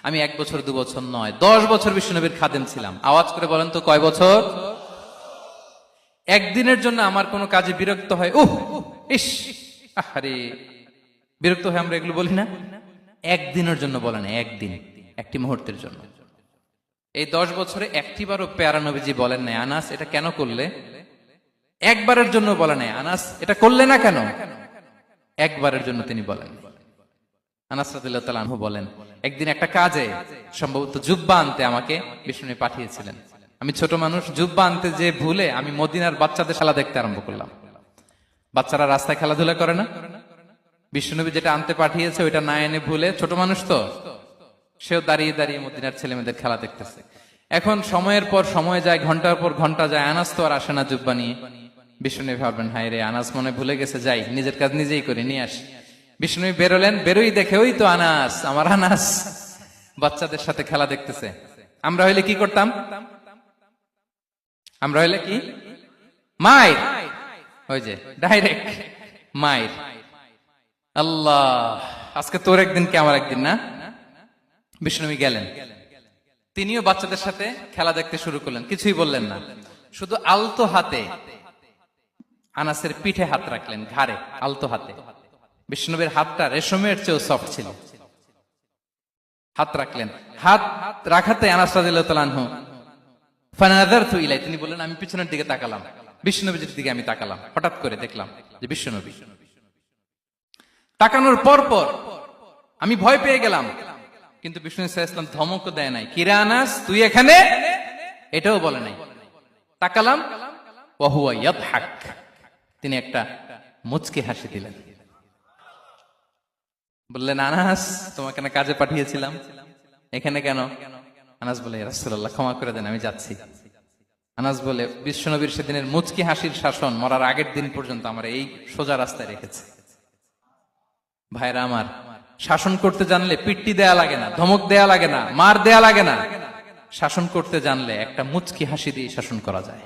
আমি 1 বছর 2 বছর নয়, 10 বছর বিশ্বনবীর খাদেম ছিলাম। আওয়াজ করে বলেন তো কয় বছর? একদিনের জন্য আমার কোনো কাজে বিরক্ত হয়, ইস, আরে বিরক্ত হয়, আমরা এগুলো বলি না? একদিনের জন্য বলেন, একদিন, একটি মুহূর্তের জন্য। এই 10 বছরে একটিবারও প্যারা নবীজি বলেন নাই, আনাস এটা কেন করলে? একবারের জন্য বলে নাই, আনাস এটা করলে না কেন? একবারের জন্য তিনি বলেন। আনাস রাদিয়াল্লাহু তাআলা আনহু বলেন, একদিন একটা কাজে সম্ভবত জুব্বা আনতে আমাকে বিষ্ণু পাঠিয়েছিলেন। আমি ছোট মানুষ, জুব্বা আনতে যে ভুলে আমি মদিনার বাচ্চাদের খেলা দেখতে আরম্ভ করলাম। বাচ্চারা রাস্তায় খেলাধুলা করে না? বিশ্বনবী যেটা আনতে পাঠিয়েছে ওইটা না এনে ভুলে, ছোট মানুষ তো, সেও দাঁড়িয়ে দাঁড়িয়ে মদিনার ছেলে মেয়েদের খেলা দেখতেছে। এখন সময়ের পর সময় যায়, ঘন্টার পর ঘন্টা যায়, আনাস তো আর আসে না জুব্বা নিয়ে। বিষ্ণুনবী ভাবলেন, হায় রে, আনাস মনে ভুলে গেছে, যাই নিজের কাজ নিজেই করে নিয়ে আসি। বিষ্ণুনবী বেরোলেন, বেরোই দেখে ওই তো আনাস, আমার আনাস বাচ্চাদের সাথে খেলা দেখতেছে। আমরা হইলে কি করতাম? আমরা হইলে কি? মাইর, ওই যে ডাইরেক্ট মাইর। আল্লাহ, আজকে তোর একদিন কি আমার একদিন না? বিষ্ণুনবী গেলেন, তিনিও বাচ্চাদের সাথে খেলা দেখতে শুরু করলেন, কিছুই বললেন না, শুধু আলতো হাতে আনাসের পিঠে হাত রাখলেন, ঘাড়ে আলতো হাতে। বিষ্ণুনবীর হাতটা রেশমের চেয়েও সফট ছিল। হাত রাখলেন, হাত রাখাতে আনাস রাদিয়াল্লাহু তাআলা আনহু ফানাযারতু ইলাই, তিনি বললেন আমি পিছনের দিকে তাকালাম, বিষ্ণুনবীর দিকে আমি তাকালাম, হঠাৎ করে দেখলাম যে বিষ্ণুনবী। তাকানোর পর পর আমি ভয় পেয়ে গেলাম, কিন্তু বিষ্ণু সাল্লাল্লাহু আলাইহি ওয়াসাল্লাম ধমকও দেয় নাই, কিরে আনাস তুই এখানে, এটাও বলে নাই। তাকালাম, ওয়া হুয়া ইয়াদহাক, তিনি একটা মুচকি হাসি দিলেন। বললেন, আনাস তোমাকে না কাজে পাঠিয়েছিলাম, এখানে কেন? আনাস বলে, ইয়া রাসূলুল্লাহ ক্ষমা করে দেন, আমি যাচ্ছি। আনাস বলে, বিশ্বনবীর সেদিনের মুচকি হাসির শাসন মরার আগের দিন পর্যন্ত আমার এই সোজা রাস্তায় রেখেছে। ভাইরা আমার, শাসন করতে জানলে পিট্টি দেয়া লাগে না, ধমক দেয়া লাগে না, মার দেয়া লাগে না। শাসন করতে জানলে একটা মুচকি হাসি দিয়ে শাসন করা যায়।